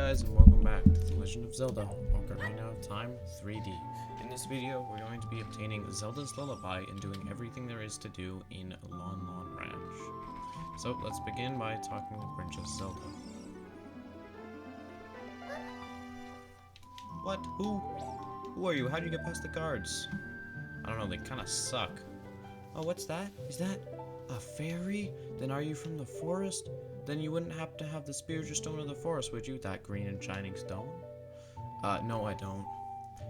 guys, and welcome back to The Legend of Zelda: Ocarina of Time 3D. In this video, we're going to be obtaining Zelda's Lullaby and doing everything there is to do in Lon Lon Ranch. So, let's begin by talking to Princess Zelda. What? Who? Who are you? How did you get past the guards? I don't know, they kinda suck. Oh, what's that? Is that a fairy? Then are you from the forest? Then you wouldn't have to have the spiritual stone of the forest, would you? That green and shining stone? No, I don't.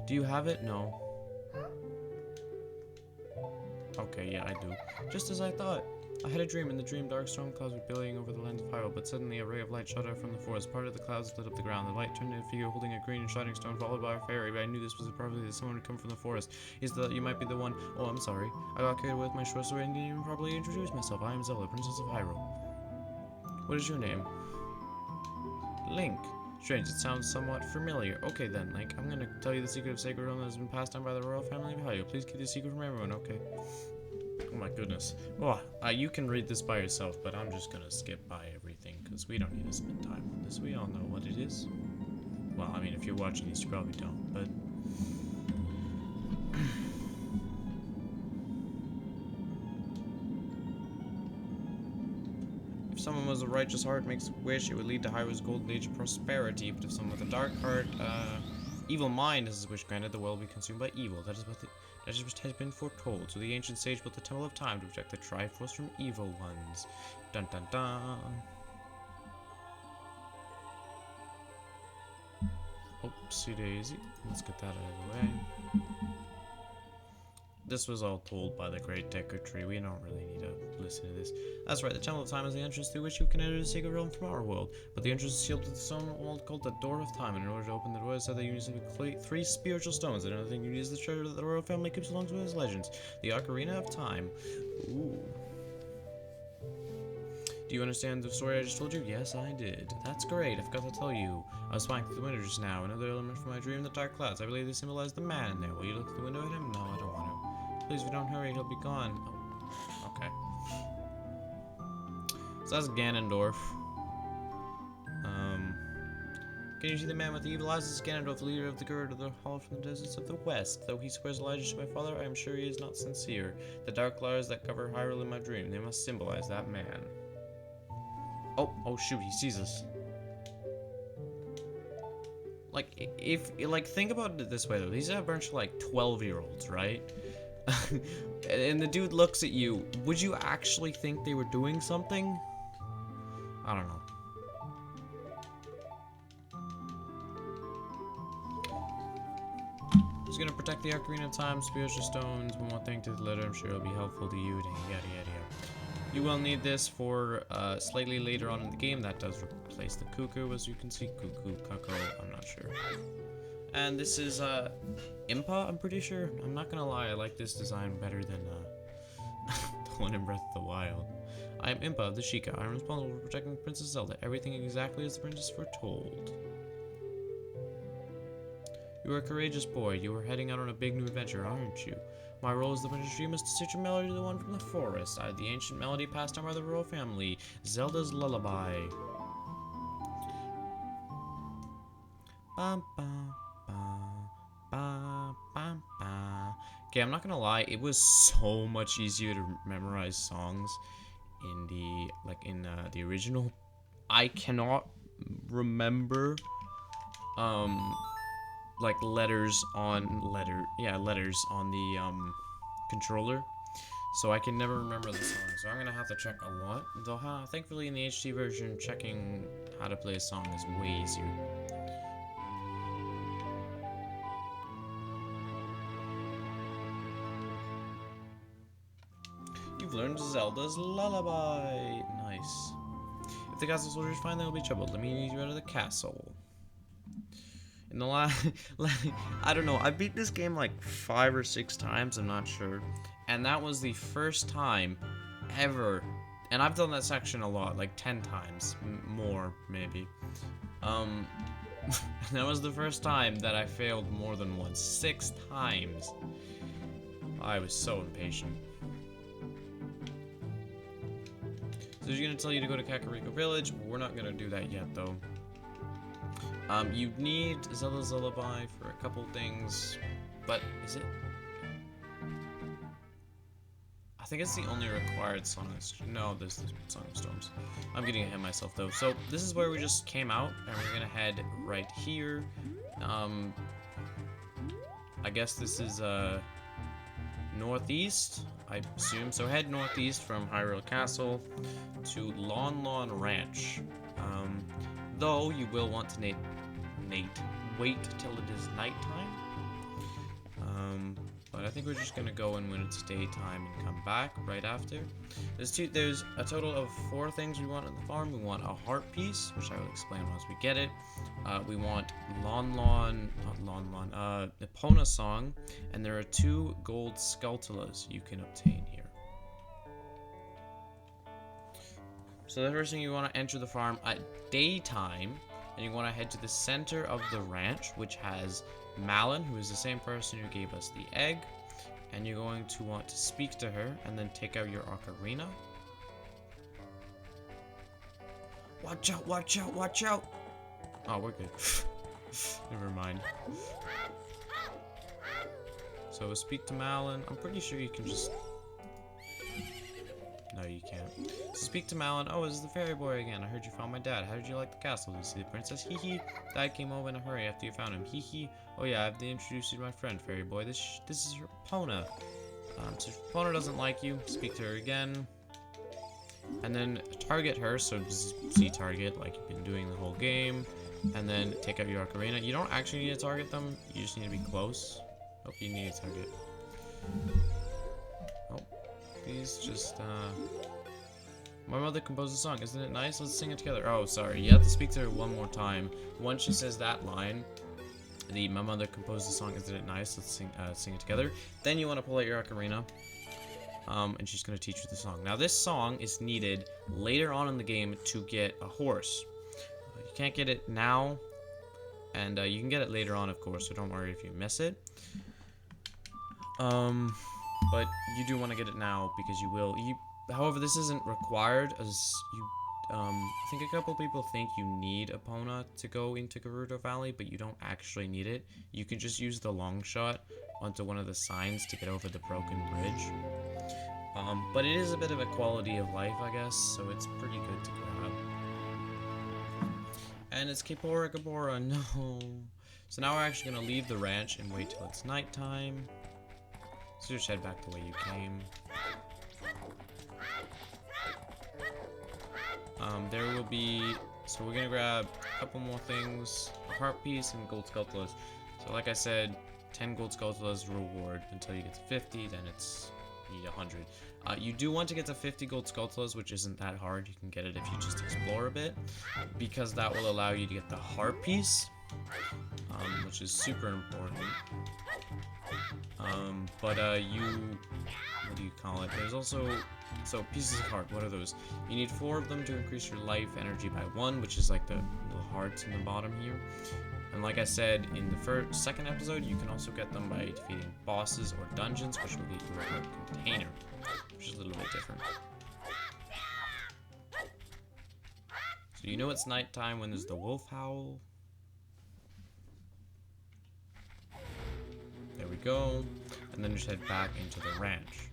Do you have it? No. Okay, yeah, I do. Just as I thought. I had a dream. In the dream, dark storm clouds were billowing over the land of Hyrule, but suddenly a ray of light shot out from the forest. Part of the clouds lit up the ground. The light turned into a figure holding a green and shining stone, followed by a fairy, but I knew this was probably that someone had come from the forest. Is that you might be the one? Oh, I'm sorry. I got carried away with my short story and didn't even properly introduce myself. I am Zelda, Princess of Hyrule. What is your name? Link. Strange, it sounds somewhat familiar. Okay then, Link, I'm gonna tell you the secret of Sacred Realm that has been passed down by the royal family of Hyrule. Please keep the secret from everyone, okay? Oh my goodness. Oh, you can read this by yourself, but I'm just gonna skip by everything, because we don't need to spend time on this. We all know what it is. Well, I mean, if you're watching this, you probably don't, but... If someone with a righteous heart makes a wish, it would lead to Hyrule's golden age of prosperity. But if someone with a dark heart, evil mind has his wish granted, the world will be consumed by evil. That is what has been foretold. So the ancient sage built the Temple of Time to protect the Triforce from evil ones. Dun dun dun. Oopsie daisy. Let's get that out of the way. This was all told by the Great Deku Tree. We don't really need to listen to this. That's right, the Temple of Time is the entrance through which you can enter the Sacred Realm from our world. But the entrance is sealed with a stone wall called the Door of Time. And in order to open the door, it said that you need 3 spiritual stones. And another thing you need is the treasure that the royal family keeps along with its legends. The Ocarina of Time. Ooh. Do you understand the story I just told you? Yes, I did. That's great. I forgot to tell you. I was flying through the window just now. Another element from my dream, the dark clouds. I believe they symbolize the man in there. Will you look through the window at him? No, I don't want to. Please, if you don't hurry, he'll be gone. Oh, okay. So that's Ganondorf. Can you see the man with the evil eyes? This is Ganondorf, the leader of the Gird of the Hall from the deserts of the west. Though he swears allegiance to my father, I am sure he is not sincere. The dark clouds that cover Hyrule in my dream, they must symbolize that man. Oh shoot, he sees us. Like, think about it this way though. These are a bunch of like 12-year-olds, right? And the dude looks at you. Would you actually think they were doing something? I don't know. He's gonna protect the Ocarina of Time, spiritual stones. One more thing to the letter, I'm sure it'll be helpful to you. Yada yada yada. You will need this for slightly later on in the game. That does replace the cuckoo, as you can see. Cuckoo, cuckoo, I'm not sure. And this is Impa, I'm pretty sure. I'm not gonna lie, I like this design better than the one in Breath of the Wild. I am Impa, the Sheikah. I am responsible for protecting Princess Zelda. Everything exactly as the princess foretold. You are a courageous boy. You are heading out on a big new adventure, aren't you? My role as the Princess Dream is to stitch a melody to the one from the forest. I had the ancient melody passed down by the royal family. Zelda's Lullaby. Bum, bum, bum, bum, bum, bum. Okay, I'm not gonna lie, it was so much easier to memorize songs in the original. I cannot remember like letters on the controller, so I can never remember the song, so I'm gonna have to check a lot. Though thankfully in the HD version, checking how to play a song is way easier. You've learned Zelda's Lullaby. Nice. If the castle soldiers find them, they'll be troubled. Let me lead you out of the castle. In the I don't know, I beat this game like 5 or 6 times, I'm not sure. And that was the first time ever, and I've done that section a lot, like 10 times, more maybe. That was the first time that I failed more than once, 6 times. I was so impatient. So he's gonna tell you to go to Kakariko Village. We're not gonna do that yet, though. You need Zelda's Lullaby for a couple things, but is it? I think it's the only required song. No, there's the Song of Storms. I'm getting ahead of myself though. So this is where we just came out, and we're gonna head right here. I guess this is northeast, I assume. So head northeast from Hyrule Castle to Lon Lon Ranch. Though you will want to wait till it is nighttime. But I think we're just gonna go in when it's daytime and come back right after. There's a total of 4 things we want on the farm. We want a heart piece, which I will explain once we get it. We want Epona song, and there are 2 gold Skulltulas you can obtain here. So the first thing, you want to enter the farm at daytime, and you want to head to the center of the ranch, which has Malin, who is the same person who gave us the egg, and you're going to want to speak to her, and then take out your ocarina. Watch out, watch out, watch out! Oh, we're good. Never mind. So speak to Malin. I'm pretty sure you can just... No, you can't. So speak to Malin. Oh, this is the fairy boy again. I heard you found my dad. How did you like the castle? Did you see the princess? Hee hee. Dad came over in a hurry after you found him. Hee hee. Oh yeah, I have to introduce you to my friend, fairy boy. This is her Epona. So if Epona doesn't like you, speak to her again. And then target her, so Z target like you've been doing the whole game. And then take out your ocarina. You don't actually need to target them, you just need to be close. Oh, you need to target. Oh, please just, My mother composed a song, isn't it nice? Let's sing it together. Oh, sorry, you have to speak to her one more time. Once she says that line, my mother composed a song, isn't it nice? Let's sing it together. Then you want to pull out your ocarina. And she's going to teach you the song. Now, this song is needed later on in the game to get a horse. You can't get it now, and you can get it later on, of course, so don't worry if you miss it. But you do want to get it now, because you will. However, this isn't required, as you... I think a couple people think you need Epona to go into Gerudo Valley, but you don't actually need it. You can just use the long shot onto one of the signs to get over the broken bridge. But it is a bit of a quality of life, I guess, so it's pretty good to grab. And it's Kapora Gabora, no. So now we're actually going to leave the ranch and wait till it's nighttime. So just head back the way you came. There will be... So we're going to grab a couple more things. A heart piece and gold Skulltulas. So like I said, 10 gold Skulltulas reward until you get to 50, then it's... You need 100. You do want to get to 50 gold Skulltulas, which isn't that hard. You can get it if you just explore a bit, because that will allow you to get the heart piece, which is super important. What do you call it? There's also, so pieces of heart, what are those? You need 4 of them to increase your life energy by 1, which is like the little hearts in the bottom here. And like I said in the second episode, you can also get them by defeating bosses or dungeons, which will get you a heart container, which is a little bit different. So you know it's nighttime when there's the wolf howl. There we go. And then just head back into the ranch.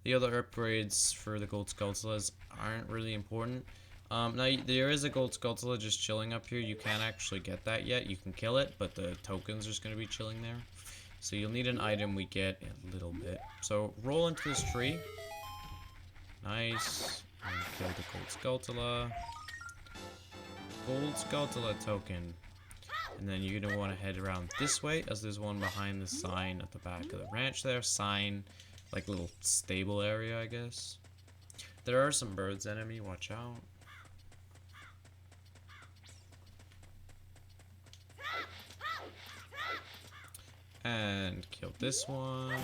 The other upgrades for the gold Skulltulas aren't really important. Now, there is a gold Skulltula just chilling up here. You can't actually get that yet. You can kill it, but the token's just going to be chilling there. So you'll need an item we get in a little bit. So roll into this tree. Nice. And kill the gold Skulltula. Gold Skulltula token. And then you're going to want to head around this way, as there's one behind the sign at the back of the ranch there. Sign, like little stable area, I guess. There are some birds enemy, watch out. And kill this one.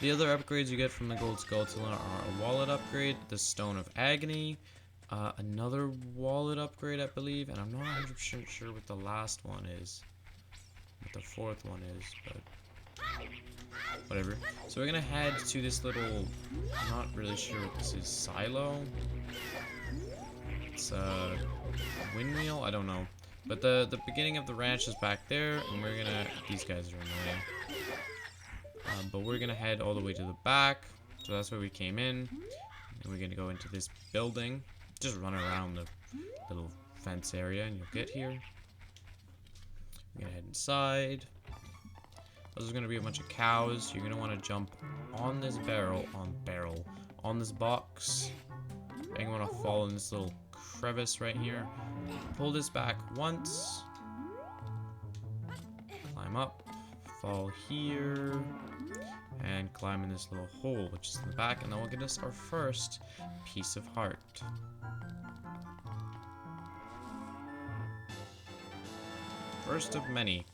The other upgrades you get from the gold Skulltula are a wallet upgrade, the Stone of Agony, another wallet upgrade, I believe, and I'm not 100% sure what the last one is, what the 4th one is, but whatever. So we're gonna head to this little, I'm not really sure what this is, silo? It's a windmill? I don't know. But the beginning of the ranch is back there, and we're gonna... These guys are annoying. But we're gonna head all the way to the back. So that's where we came in. And we're gonna go into this building. Just run around the little fence area, and you'll get here. We're gonna head inside. There's gonna be a bunch of cows. You're gonna want to jump on this on this box. And you want to fall in this little crevice right here. Pull this back once. Climb up. Fall here. And climb in this little hole, which is in the back. And that will get us our first piece of heart. First of many.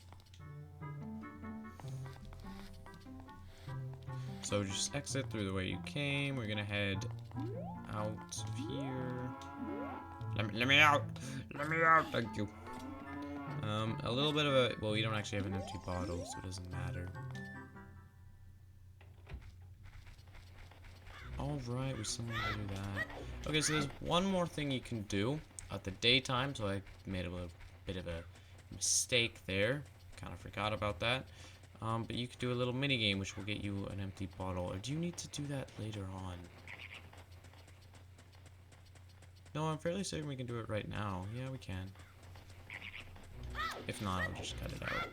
So just exit through the way you came. We're gonna head out of here. Let me out! Let me out! Thank you. A little bit of a... Well, we don't actually have an empty bottle, so it doesn't matter. Alright, we still need to do that. Okay, so there's one more thing you can do at the daytime, so I made a little bit of a mistake there. Kind of forgot about that. But you could do a little mini game, which will get you an empty bottle. Or do you need to do that later on? No, I'm fairly certain we can do it right now. Yeah, we can. If not, I'll just cut it out.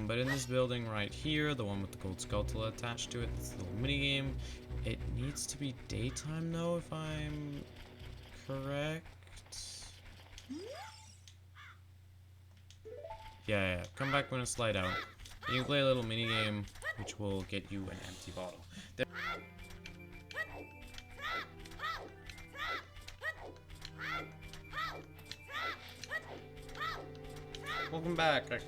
But in this building right here, the one with the gold skull attached to it, this little mini game. It needs to be daytime, though, if I'm correct. Yeah. Come back when it's light out. You can play a little mini game, which will get you an empty bottle. Welcome back. I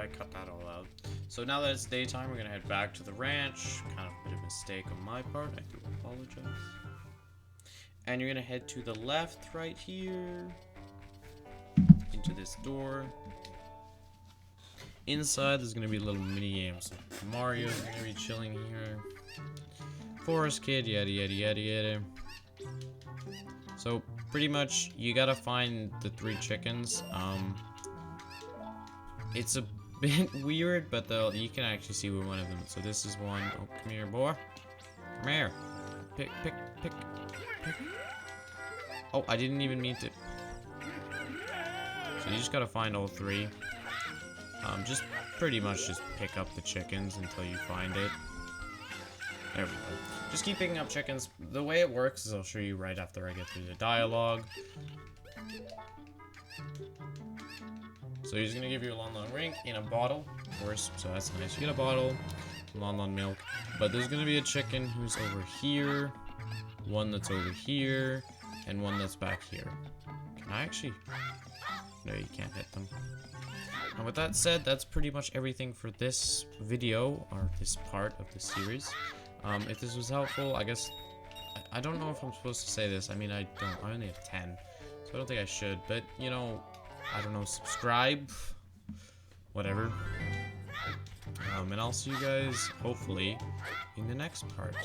cut that all out. So now that it's daytime, we're gonna head back to the ranch. Kind of a bit of a mistake on my part. I do apologize. And you're gonna head to the left right here. Into this door. Inside, there's gonna be little mini games. Mario's gonna be chilling here. Forest Kid, yada. So pretty much, you gotta find the 3 chickens. It's a bit weird, but you can actually see where one of them. So this is one. Oh, come here, boy. Come here. Pick. Oh, I didn't even mean to. So you just gotta find all 3. Just pretty much just pick up the chickens until you find it. There we go. Just keep picking up chickens. The way it works is I'll show you right after I get through the dialogue. So he's gonna give you a Lon ring in a bottle, of course, so that's nice. You get a bottle, Lon milk, but there's gonna be a chicken who's over here, one that's over here, and one that's back here. Can I actually? No, you can't hit them. And with that said, that's pretty much everything for this video, or this part of the series. If this was helpful, I guess, I don't know if I'm supposed to say this. I mean, I only have 10, so I don't think I should, but, you know, I don't know, subscribe, whatever. And I'll see you guys, hopefully, in the next part.